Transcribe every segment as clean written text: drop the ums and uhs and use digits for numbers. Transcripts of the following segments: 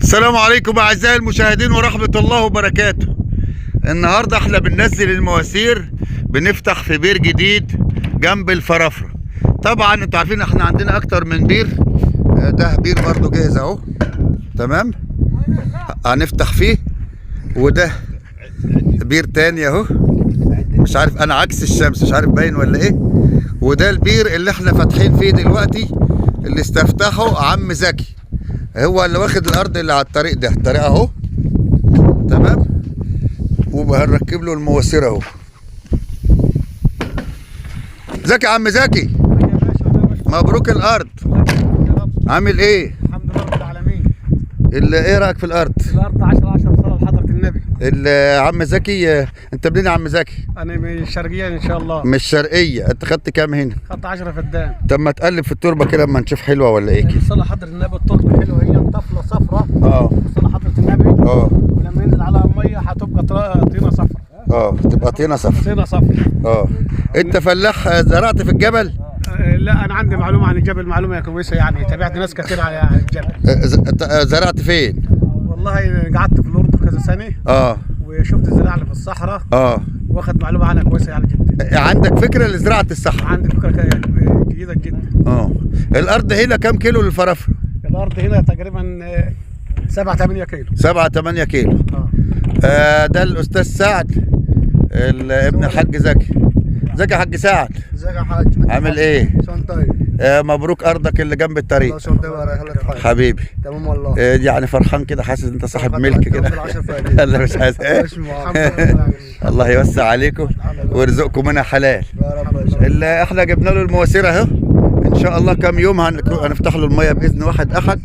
السلام عليكم اعزائي المشاهدين ورحمة الله وبركاته. النهاردة احنا بننزل المواسير، بنفتح في بير جديد جنب الفرافرة. طبعا انتوا عارفين احنا عندنا اكتر من بير. ده بير برضو جاهز اهو، تمام، هنفتح فيه. وده بير تاني اهو، مش عارف انا عكس الشمس، مش عارف باين ولا ايه. وده البير اللي احنا فاتحين فيه دلوقتي، اللي استفتحه عم زكي، هو اللي واخد الارض اللي على الطريق ده، الطريق اهو، تمام، وهنركب له المواسير اهو. زكي عم زكي، مبروك الارض. عامل ايه؟ الحمد لله رب العالمين. ايه رايك في الارض؟ الارض 10/10 صلاه لحضره النبي. عم زكي، انت منين يا عم زكي؟ انا من الشرقيه ان شاء الله. من الشرقيه. انت خدت كام هنا؟ خدت 10 فدان. طب ما تقلب في التربه كده اما نشوف حلوه ولا ايه كده. صلاه حضره النبي التربه حلوه، هي طفله صفراء. صلاه حضره النبي. ولما ينزل عليها الميه هتبقى طينه صفراء. تبقى طينه صفراء. طينه صفراء. انت فلاح، زرعت في الجبل؟ لا، انا عندي معلومه عن الجبل، معلومه كويسه يعني، تابعت ناس كتير على الجبل. زرعت فين؟ والله قعدت في الاردن كذا سنه. وشفت الزراعه اللي في الصحراء. واخد معلومه عنها كويسه يعني جدا. عندك فكره لزراعه الصحراء؟ عندي فكره جيده جدا. الارض هنا كام كيلو للفرافره؟ الارض هنا تقريبا 7-8 كيلو. 7-8 كيلو. ده الاستاذ سعد، ابن الحاج زكي. ازيك يا حاج سعد؟ ازيك يا حاج؟ عامل ايه؟ شلون طيب؟ مبروك ارضك اللي جنب الطريق. الله شلون طيب حبيبي. تمام والله. يعني فرحان كده، حاسس ان انت صاحب ملك كده. لا مش حاسس. الله يوسع عليكم ويرزقكم منها حلال. اللي احنا جبنا له المواسير اهو، ان شاء الله كام يوم هنفتح له الميه باذن واحد احد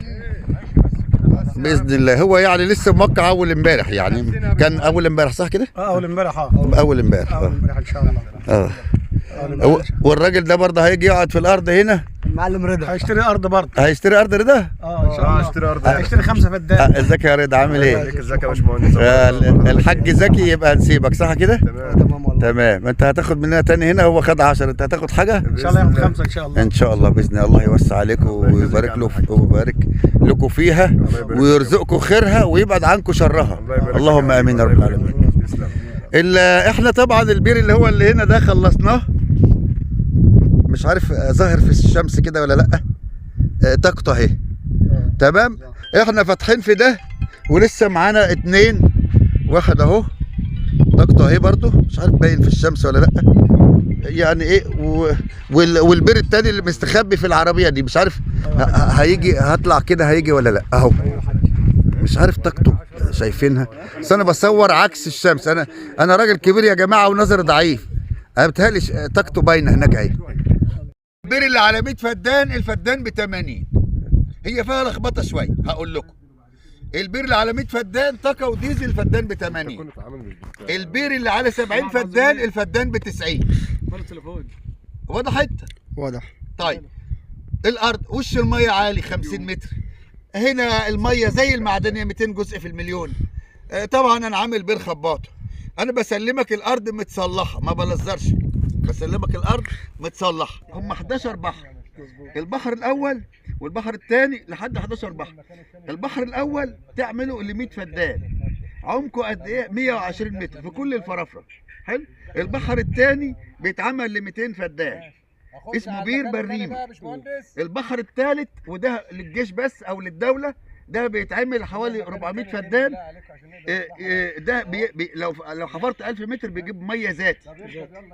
باذن الله. هو يعني لسه موقع اول امبارح، يعني كان اول امبارح صح كده؟ اول امبارح. اول امبارح ان شاء الله. والراجل ده برضه هيجي يقعد في الارض هنا. المعلم رضا هيشتري ارض برضه. هيشتري ارض رضا؟ ان شاء الله هيشتري ارض. هيشتري 5 فدان. ازيك يا رضا؟ عامل ايه؟ ازيك يا باشمهندس؟ الحاج زكي يبقى نسيبك صح كده؟ تمام والله. تمام. انت هتاخد مننا تاني هنا، هو خد 10، انت هتاخد حاجه؟ ان شاء الله ياخد 5 ان شاء الله. ان شاء الله باذن الله يوسع عليكم ويبارك لكم فيها ويرزقكم خيرها ويبعد عنكم شرها، اللهم امين يا رب العالمين. احنا طبعا البير اللي هو اللي هنا ده خلصناه، مش عارف ظاهر في الشمس كده ولا لا، طاقته اهي، تمام. احنا فاتحين في ده ولسه معانا 2، واحد اهو طاقته اهي برضو، مش عارف باين في الشمس ولا لا يعني ايه. والبير التاني اللي مستخبي في العربيه دي، مش عارف هيجي، هطلع كده هيجي ولا لا اهو، مش عارف طاقته شايفينها، بس انا بصور عكس الشمس. انا راجل كبير يا جماعه ونظري ضعيف، انا بتهيألي طاقته باينه هناك اهي. البير اللي على 100 فدان، الفدان ب 80، هي فيها لخبطه شويه هقول لكم. البير اللي على 100 فدان طاقه وديزل، الفدان ب 80. البير اللي على 70 فدان الفدان ب 90. وضحت؟ واضح. طيب الارض وش الميه عالي 50 متر، هنا الميه زي المعدنيه 200 جزء في المليون. طبعا انا عامل بير خباطه، انا بسلمك الارض متصلحه، ما بلزرش، بسلمك الارض متصلحه. هم 11 بحر، البحر الاول والبحر الثاني لحد 11 بحر. البحر الاول تعمله ل 100 فدان، عمقه قد ايه؟ 120 متر في كل الفرافره، حلو. البحر الثاني بيتعمل ل 200 فدان، اسمه بير بريمه. البحر الثالث وده للجيش بس او للدوله، ده بيتعمل حوالي 400 فدان. ده لو حفرت 1000 متر بيجيب ميه ذاتي،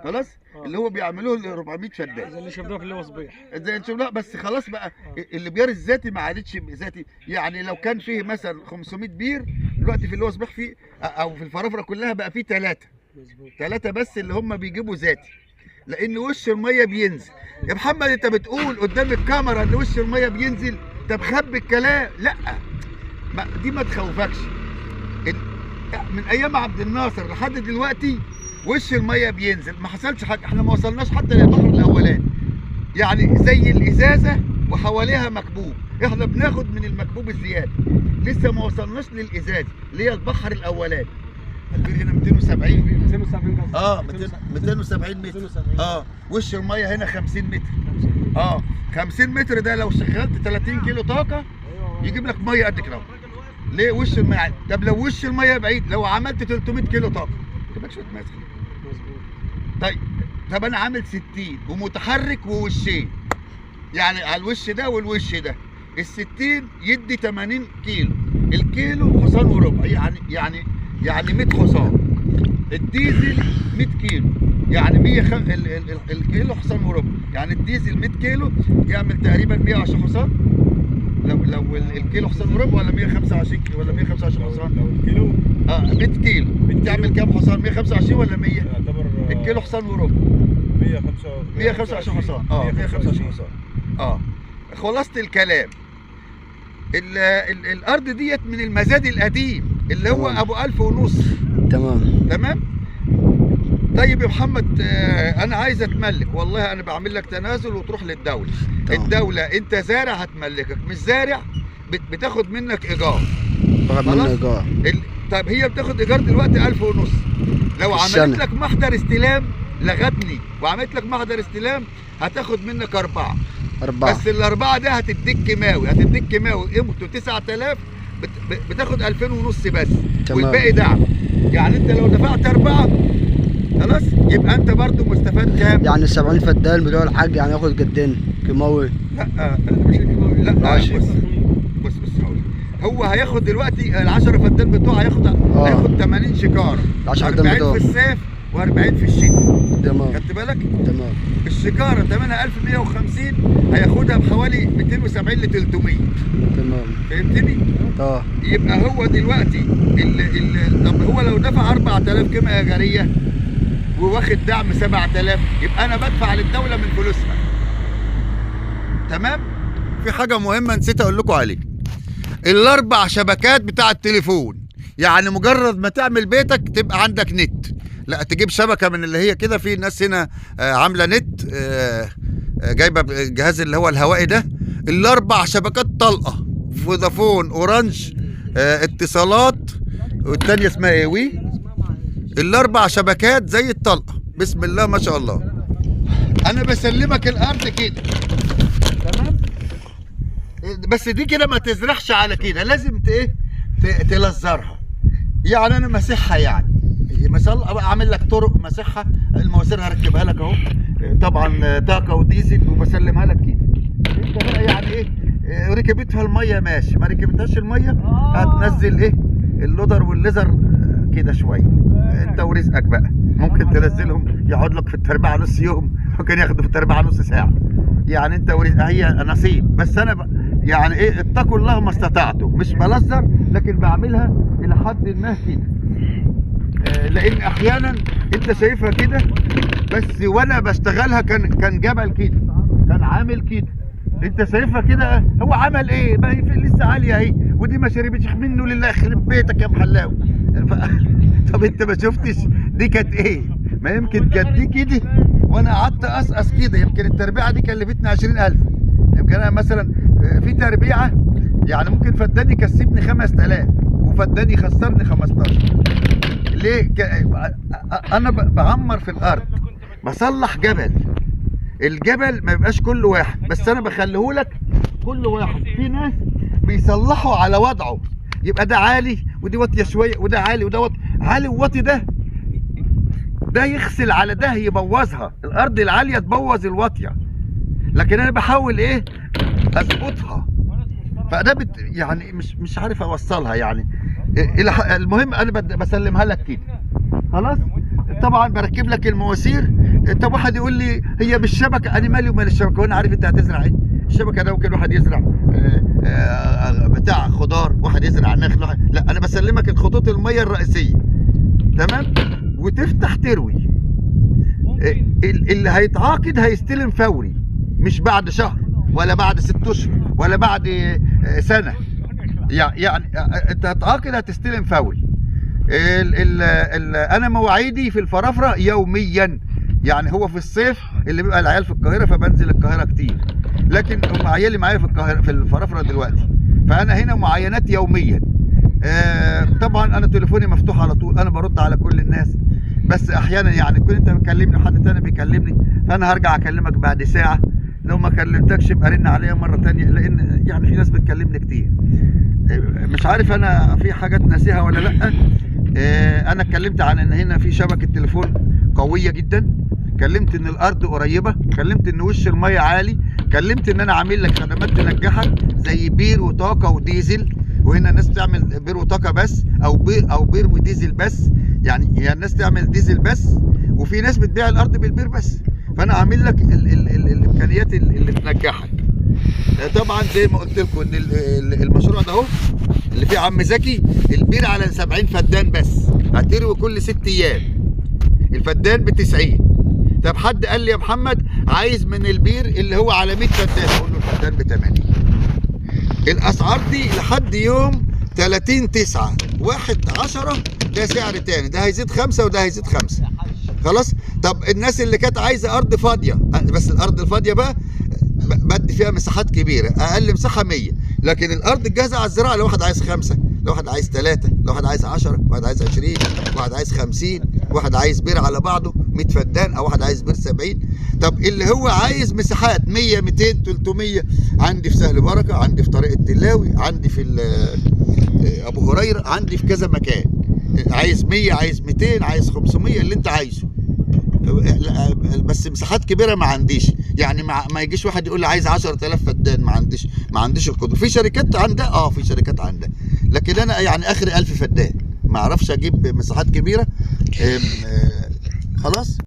خلاص، اللي هو بيعملوه ل 400 فدان، زي اللي شفناه في اللي صبيح، زي اللي شفناه. بس خلاص بقى اللي بيار الذاتي ما عادتش ذاتي، يعني لو كان فيه مثلا 500 بير دلوقتي في اللي صبيح فيه او في الفرافره كلها بقى فيه 3 بس اللي هم بيجيبوا ذاتي، لان وش الميه بينزل. يا محمد انت بتقول قدام الكاميرا ان وش الميه بينزل، طب خبي الكلام، لا دي ما تخوفكش. من ايام عبد الناصر لحد دلوقتي وش الميه بينزل، ما حصلش حاجه. احنا ما وصلناش حتى للبحر الاولاني، يعني زي الازازه وحواليها مكبوب، احنا بناخد من المكبوب الزياده، لسه ما وصلناش للازازه اللي هي البحر الاولاني. البير هنا 270 270 متر. وش الميه هنا 50 متر. 50 متر ده لو شغلت 30 كيلو طاقه يجيب لك ميه قد كده. ليه وش الميه؟ طب لو وش الميه بعيد، لو عملت 300 كيلو طاقه تبقى شويه ماسك. طيب طب انا عامل 60 ومتحرك ووشين، يعني على الوش ده والوش ده، ال60 يدي 80 كيلو، الكيلو حصان وربع، يعني 100 حصان. الديزل 100 كيلو، يعني 100 الكيلو حصان وربع، يعني الديزل 100 كيلو يعمل تقريبا 110 حصان. لو الكيلو حصان وربع، ولا 125 كيلو، ولا 125 حصان؟ لو الكيلو 100 كيلو بتعمل كام حصان؟ 125 ولا 100؟ يعتبر الكيلو حصان وربع 125 حصان. 125 حصان. خلاصة الكلام، الارض ديت من المزاد القديم اللي هو ابو 1000 ونص. تمام. طيب يا محمد، انا عايز اتملك، والله انا بعمل لك تنازل وتروح للدوله. الدوله انت زارع هتملكك، مش زارع بتاخد منك ايجار. طب هي بتاخد ايجار دلوقتي 1000 ونص. لو عملت لك محضر استلام لغتني وعملت لك محضر استلام هتاخد منك 4. بس ال4 ده هتديك كيماوي، قيمته 9000، بتاخد 2000 ونص بس. والباقي دعم. يعني انت لو دفعت 4 خلاص يبقى انت برضو مستفاد كام؟ يعني 70 فدان بتوع الحاج يعني ياخد قدين كيماوي؟ لا مش الكيماوي، لا بص هو هياخد دلوقتي ال10 فدان بتوعه هياخد 80 شكاره، 40 في الصيف و40 في الشتاء. تمام. خدت بالك؟ تمام. الشكاره ثمنها 1150 هياخدها بحوالي 270 ل 300. تمام. فهمتني؟ يبقى هو دلوقتي طب هو لو دفع 4000 قيمه ايجاريه وواخد دعم 7000، يبقى انا بدفع للدوله من فلوسها. تمام؟ في حاجه مهمه نسيت اقول لكم عليها، ال4 شبكات بتاع التليفون. يعني مجرد ما تعمل بيتك تبقى عندك نت، لا تجيب شبكه من اللي هي كده. في ناس هنا عامله نت، جايبه الجهاز اللي هو الهوائي ده. ال4 شبكات طلقه، فودافون، اورنج، اتصالات، والتانيه اسمها ايه، وي. ال4 شبكات زي الطلقه، بسم الله ما شاء الله. انا بسلمك الارض كده، تمام. بس دي كده ما تزرعش على كده، لازم تلزرها. يعني انا مسحها، يعني مثلا اعمل لك طرق مسحها، المواسير هركبها لك اهو، طبعا طاقه وديزل، وبسلمها لك كده. انت بقى يعني ركبتها الميه ماشي، ما ركبتهاش الميه هتنزل اللودر والليزر كده شويه. انت ورزقك بقى، ممكن تنزلهم يقعد لك في التربعه نص يوم، ممكن ياخدوا في التربعه نص ساعه. يعني انت ورزقك، هي نصيب. بس انا يعني اتقوا الله ما استطعتم، مش بلزر لكن بعملها الى حد ما كده. لان احيانا انت شايفها كده بس، وانا بشتغلها كان جبل كده، كان عامل كده. انت شايفها كده، هو عمل ايه؟ ما هي لسه عاليه اهي، ودي ما شربتش منه، لله يخرب بيتك يا محلاوي. طب انت ما شفتش دي كانت ايه؟ ما يمكن كانت دي كده وانا قعدت اقصقص كده، يمكن التربيعه دي كلفتني 20000. يمكن انا مثلا في تربيعه يعني ممكن فداني يكسبني 5000 وفداني يخسرني 15. ليه؟ انا بعمر في الارض، بصلح جبل. الجبل ما يبقاش كل واحد، بس انا بخليهولك كل واحد. في ناس بيصلحوا على وضعه، يبقى ده عالي ودي واطيه شويه، وده عالي وده واطي. عالي وواطي ده يغسل على ده، يبوظها. الارض العاليه تبوظ الواطيه، لكن انا بحاول اظبطها. فده يعني مش عارف اوصلها يعني. المهم انا بسلمها لك كده خلاص. طبعا بركب لك المواسير. طب واحد يقول لي هي بالشبكه، انا مالي ومال الشبكه، وانا عارف انت هتزرع ايه. الشبكه ده ممكن واحد يزرع بتاع خضار، واحد يزرع نخل، لا انا بسلمك الخطوط الميه الرئيسيه، تمام. وتفتح تروي. اللي هيتعاقد هيستلم فوري، مش بعد شهر ولا بعد 6 اشهر ولا بعد سنه. يعني انت هتعاقد هتستلم فوري. انا مواعيدي في الفرافره يوميا. يعني هو في الصيف اللي بيبقى العيال في القاهره فبنزل القاهره كتير، لكن هم عيالي معايا في القاهره في الفرافره دلوقتي، فانا هنا معاينات يوميا. طبعا انا تليفوني مفتوح على طول، انا برد على كل الناس. بس احيانا يعني كنت انت بتكلمني وحد تاني بيكلمني، فانا هرجع اكلمك بعد ساعه لو ما كلمتكش يبقى رن عليا مره تانية، لان يعني في ناس بتكلمني كتير. مش عارف انا في حاجات ناسيها ولا لا. انا اتكلمت عن ان هنا في شبكه تليفون قويه جدا، اتكلمت ان الارض قريبه، اتكلمت ان وش الميه عالي، اتكلمت ان انا عامل لك خدمات تنجحك زي بير وطاقه وديزل. وهنا الناس بتعمل بير وطاقه بس، او بير وديزل بس، يعني هي الناس تعمل ديزل بس، وفي ناس بتبيع الارض بالبير بس. فانا عامل لك الامكانيات اللي تنجحك. طبعا زي ما قلت لكم ان المشروع ده اهو اللي فيه عم زكي، البير على 70 فدان بس، هتروي كل 6 ايام، الفدان ب90. طب حد قال لي يا محمد عايز من البير اللي هو على 100 فدان، اقول له الفدان ب80. الاسعار دي لحد يوم 30/9 1/10 ده سعر تاني، ده هيزيد 5 وده هيزيد 5. خلاص. طب الناس اللي كانت عايزه ارض فاضيه، بس الارض الفاضيه بقى بدي فيها مساحات كبيره، اقل مساحه 100، لكن الارض الجاهزه على الزراعه لو واحد عايز 5، لو واحد عايز 3، لو واحد عايز 10، واحد عايز 20، واحد عايز 50، واحد عايز بير على بعضه 100 فدان، او واحد عايز بير 70. طب اللي هو عايز مساحات 100 200 300، عندي في سهل بركه، عندي في طريق التلاوي، عندي في ابو هريره، عندي في كذا مكان. عايز 100، عايز 200، عايز 500، اللي انت عايزه. بس مساحات كبيره ما عنديش، يعني ما يجيش واحد يقول لي عايز 10000 فدان، ما عنديش القدره. في شركات عندها، في شركات عندها، لكن انا يعني اخري 1000 فدان، ما اعرفش اجيب مساحات كبيره. خلاص.